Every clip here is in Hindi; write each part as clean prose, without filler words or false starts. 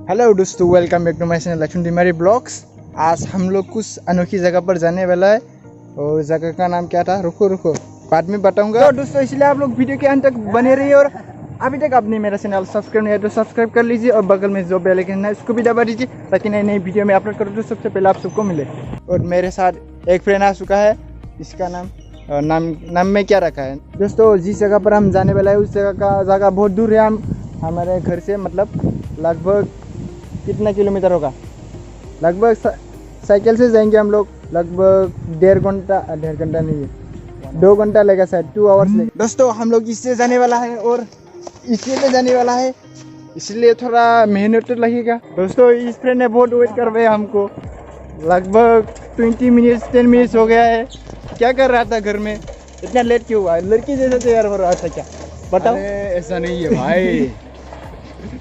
हेलो दोस्तों, welcome back to my channel Laxman Tiwari blogs. आज हम लोग कुछ अनोखी जगह पर जाने वाला है और जगह का नाम क्या था रुको बाद में बताऊंगा। तो दोस्तों इसलिए आप लोग वीडियो के अंत तक बने रहिए और अभी तक आपने मेरा चैनल सब्सक्राइब नहीं है तो सब्सक्राइब कर लीजिए और बगल में जो बेल आइकन है उसको भी दबा दीजिए ताकि नई नई वीडियो में अपलोड करूँ तो सबसे पहले आप सबको मिले। और मेरे साथ एक फ्रेंड आ चुका है, इसका नाम में क्या रखा है दोस्तों। जिस जगह पर हम जाने वाला है उस जगह बहुत दूर है। हमारे घर से मतलब लगभग कितना किलोमीटर होगा, लगभग साइकिल से जाएंगे हम लोग लगभग 1.5 घंटा नहीं है 2 घंटा लगेगा शायद, 2 आवर्स लगेगा। दोस्तों हम लोग इससे जाने वाला है और इसलिए जाने वाला है, इसलिए थोड़ा मेहनत तो लगेगा। दोस्तों इस फ्रेंड ने बहुत वेट कर रहे हैं हमको, लगभग 20 मिनट्स 10 मिनट्स हो गया है। क्या कर रहा था घर में, इतना लेट क्यों हुआ? लड़की जैसे तैयार हो रहा था क्या, बताओ। ऐसा नहीं है भाई,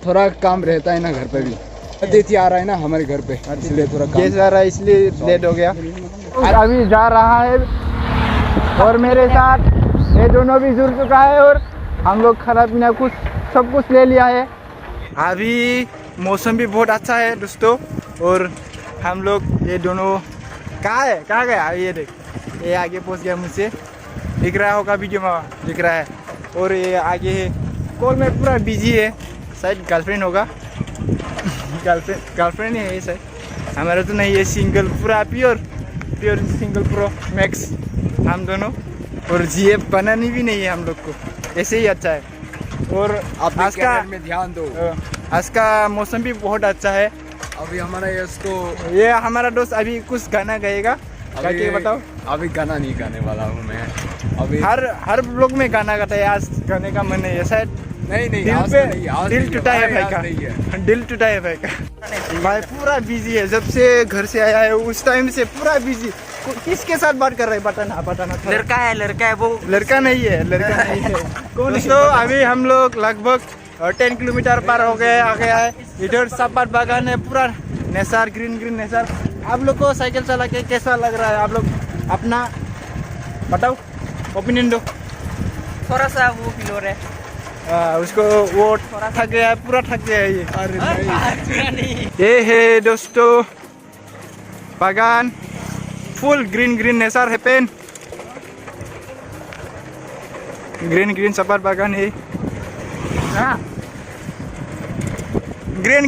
थोड़ा काम रहता है ना घर पे भी। अतिथि आ रहा है ना हमारे घर पे, इसलिए थोड़ा गेस्ट आ रहा है इसलिए लेट हो गया। और अभी जा रहा है और मेरे साथ ये दोनों भी जुड़ चुका है और हम लोग खाना पीना कुछ सब कुछ ले लिया है। अभी मौसम भी बहुत अच्छा है दोस्तों और हम लोग ये दोनों कहाँ गया ये देख, ये आगे पहुंच गया, मुझसे दिख रहा होगा, वीडियो में दिख रहा है। और ये आगे कॉल में पूरा बिजी है, शायद गर्लफ्रेंड होगा, गर्लफ्रेंड ही है ये शायद। हमारा तो नहीं है, सिंगल पूरा प्योर सिंगल प्रो मैक्स हम दोनों। और जीएफ बनानी भी नहीं है हम लोग को, ऐसे ही अच्छा है। और आज का में ध्यान दो, आज का मौसम भी बहुत अच्छा है। अभी हमारा ये हमारा दोस्त अभी कुछ गाना गाएगा, क्या बताओ। अभी गाना नहीं गाने वाला हूँ मैं अभी। हर ब्लॉग में गाना गाता है, आज गाने का मन है शायद। नहीं दिल टूटा है भाई का, दिल टूटा है भाई का। भाई पूरा बिजी है, जब से घर से आया है उस टाइम से पूरा बिजी। किसके साथ बात कर रहे हैं बताना। लड़का है वो, लड़का नहीं है दोस्तों। अभी हम लोग लगभग 10 किलोमीटर पार हो गए आ गया है। इधर सापाट बागान है, पूरा नेसार ग्रीन नेसार। आप लोग को साइकिल चला के कैसा लग रहा है, आप लोग अपना बताओ, ओपिनियन दो। थोड़ा सा वो फील हो रहा है उसको, वो थक गया है, पूरा थक गया है ये। नहीं। ये है दोस्तों बागान, फुल ग्रीन नेचर है, पेन ग्रीन सपाट बागान है। ग्रीन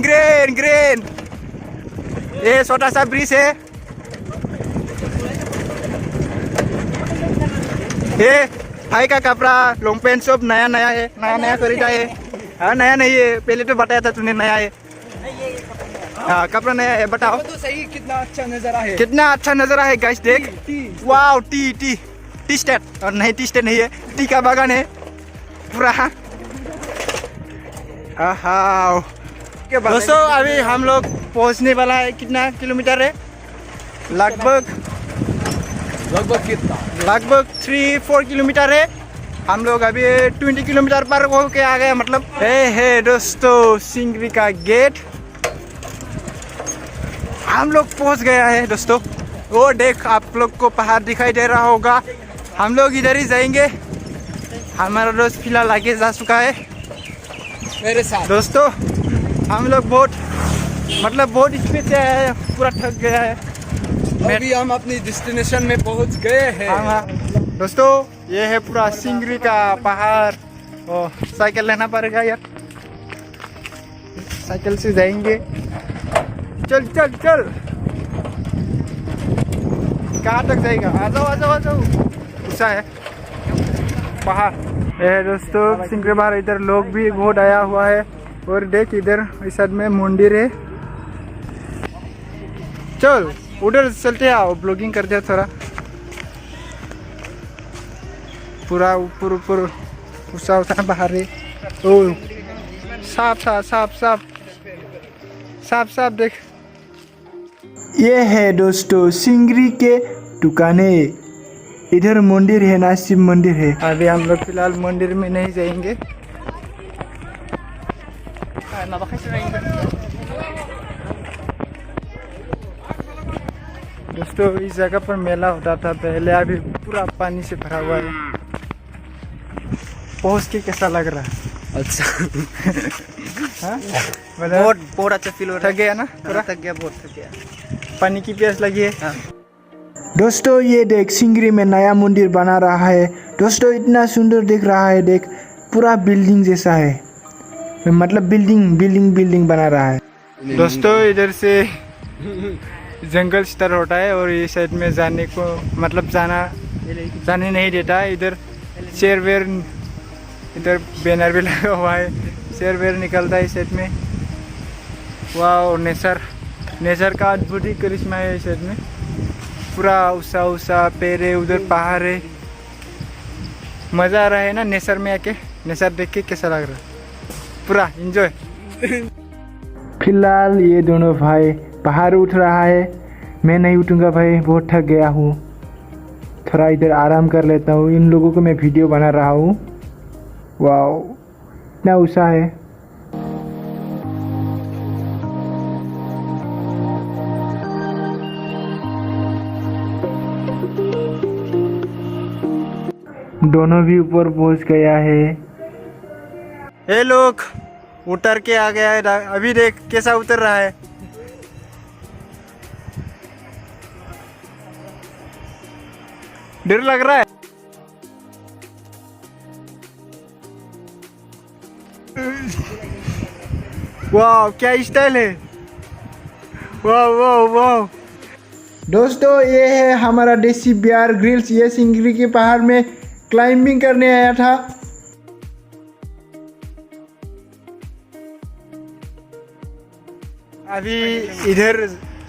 ये छोटा सा ब्रिज है। ये भाई का कपड़ा लॉन्ग पैंट सब नया है, खरीदा है। हाँ नया नहीं है, पहले तो बताया था तूने नया है। हाँ कपड़ा नया है, बताओ तो सही। कितना अच्छा नजारा है गाइस, देख वाओ। टी स्टेट और नहीं, टी स्टेट नहीं है, टी का बागान है पूरा। दोस्तों अभी हम लोग पहुंचने वाला है, कितना किलोमीटर है, लगभग कितना, लगभग 3-4 किलोमीटर है। हम लोग अभी 20 किलोमीटर पर हो के आ गए। मतलब है दोस्तों सिंगरी का गेट, हम लोग पहुंच गया है दोस्तों। वो देख आप लोग को पहाड़ दिखाई दे रहा होगा, हम लोग इधर ही जाएंगे। हमारा दोस्त फिलहाल आगे जा चुका है मेरे साथ। दोस्तों हम लोग बहुत स्पीड से है, पूरा थक गया है। अभी हम अपनी डेस्टिनेशन में पहुंच गए हैं। हाँ दोस्तों ये है पूरा सिंगरी का पहाड़। साइकिल लेना पड़ेगा यार, साइकिल से जाएंगे। चल कहाँ तक जाएगा, आ जाओ। ऊँचा है पहाड़। ये दोस्तों सिंगरी पहाड़, इधर लोग भी बहुत आया हुआ है। और देख इधर इस साइड में मंदिर है, चल उधर चलते हैं, आओ ब्लॉगिंग करते हैं थोड़ा। पूरा ऊपर ऊंचा बाहर है। ओ साफ देख। ये है दोस्तों सिंगरी के दुकाने, इधर मंदिर है ना, शिव मंदिर है। अभी हम लोग फिलहाल मंदिर में नहीं जाएंगे। दोस्तों इस जगह पर मेला होता था पहले, अभी पूरा पानी से भरा हुआ है। पहुंच के कैसा लग रहा है? अच्छा हाँ बहुत अच्छा फील हो रहा थक गया ना पूरा? थक गया, बहुत थक गया। पानी की प्यास लगी है। हाँ। दोस्तों ये देख, सिंगरी में नया मंदिर बना रहा है। दोस्तों इतना सुंदर दिख रहा है, देख पूरा बिल्डिंग जैसा है, मतलब बिल्डिंग बना रहा है। दोस्तों इधर से जंगल स्टार्ट होता है और ये साइड में जाने को मतलब जाने नहीं देता है। इधर शेर वेर, इधर बैनर भी लगा हुआ है, शेर वेर निकलता है इस साइड में। वाह, नेचर का अद्भुत ही करिश्मा है इस साइड में। पूरा उषा पेड़ है, उधर पहाड़ है। मज़ा आ रहा है ना नेचर में आके? नेचर देख के कैसा लग रहा है? पूरा एंजॉय। फिलहाल ये दोनों भाई पहाड़ उठ रहा है, मैं नहीं उठूंगा भाई, बहुत थक गया हूँ। थोड़ा इधर आराम कर लेता हूँ। इन लोगों को मैं वीडियो बना रहा हूँ। वाह, इतना ऊँचा है। दोनों भी ऊपर पहुंच गया है। ये लोग उतर के आ गया है, अभी देख कैसा उतर रहा है। डर लग रहा है। वाह, क्या स्टाइल है। वाह वाह वाह। दोस्तों ये है हमारा देसी बियर ग्रिल्स। ये सिंगरी के पहाड़ में क्लाइंबिंग करने आया था। अभी इधर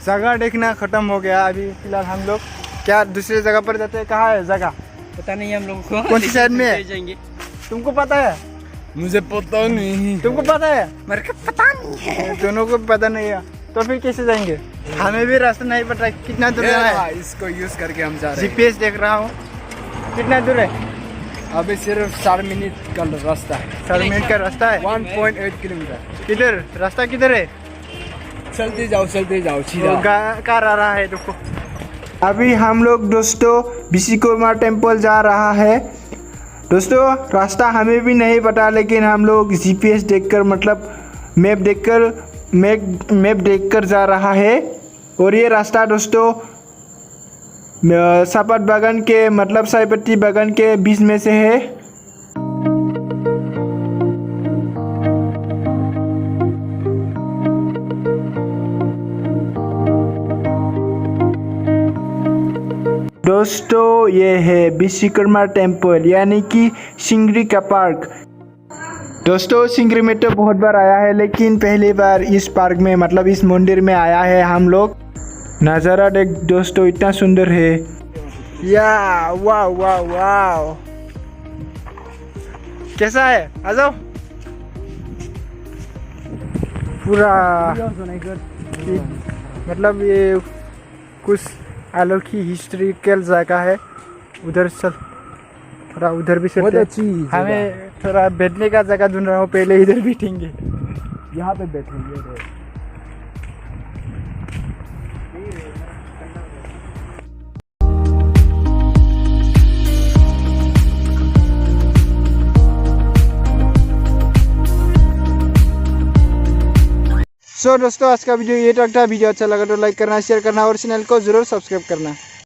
जगह देखना खत्म हो गया। अभी फिलहाल हम लोग क्या दूसरी जगह पर जाते हैं? कहाँ है जगह? पता नहीं हम लोगों को। कौन सी साइड में है? जाएंगे। तुमको पता है? मुझे पता नहीं। तुमको पता है? मेरे को पता नहीं है। दोनों को पता नहीं है, तो फिर कैसे जाएंगे? हमें भी रास्ता नहीं पता कितना दूर है। इसको यूज करके हम जा रहे हैं। जीपीएस देख रहा हूँ। कितना दूर है? अभी सिर्फ 4 मिनट का रास्ता है। 4 मिनट का रास्ता है। 1.8 किलोमीटर। किधर रास्ता किधर है? चलते जाओ सीधा। कार आ रहा है, रुको। अभी हम लोग दोस्तों विश्वकर्मा टेम्पल जा रहा है। दोस्तों रास्ता हमें भी नहीं पता, लेकिन हम लोग जीपीएस देखकर मतलब मैप देखकर जा रहा है। और ये रास्ता दोस्तों सापट बागान के मतलब साईपत्ती बागान के बीच में से है। दोस्तों ये है विश्वकर्मा टेम्पल, यानी कि सिंगरी का पार्क। दोस्तों सिंगरी में तो बहुत बार आया है, लेकिन पहली बार इस पार्क में मतलब इस मंदिर में आया है हम लोग। नज़ारा देख दोस्तों, इतना सुंदर है। या वाह वाह वाह, कैसा है? आ जाओ। पूरा मतलब ये कुछ अलौकिक हिस्ट्रिकल जगह है। उधर चल, थोड़ा उधर भी चलते हैं। हमें थोड़ा बैठने का जगह ढूंढ रहा हूँ, पहले इधर बैठेंगे। यहाँ पे बैठेंगे। सो दोस्तों आज का वीडियो ये तक था। वीडियो अच्छा लगा तो लाइक करना, शेयर करना और चैनल को जरूर सब्सक्राइब करना।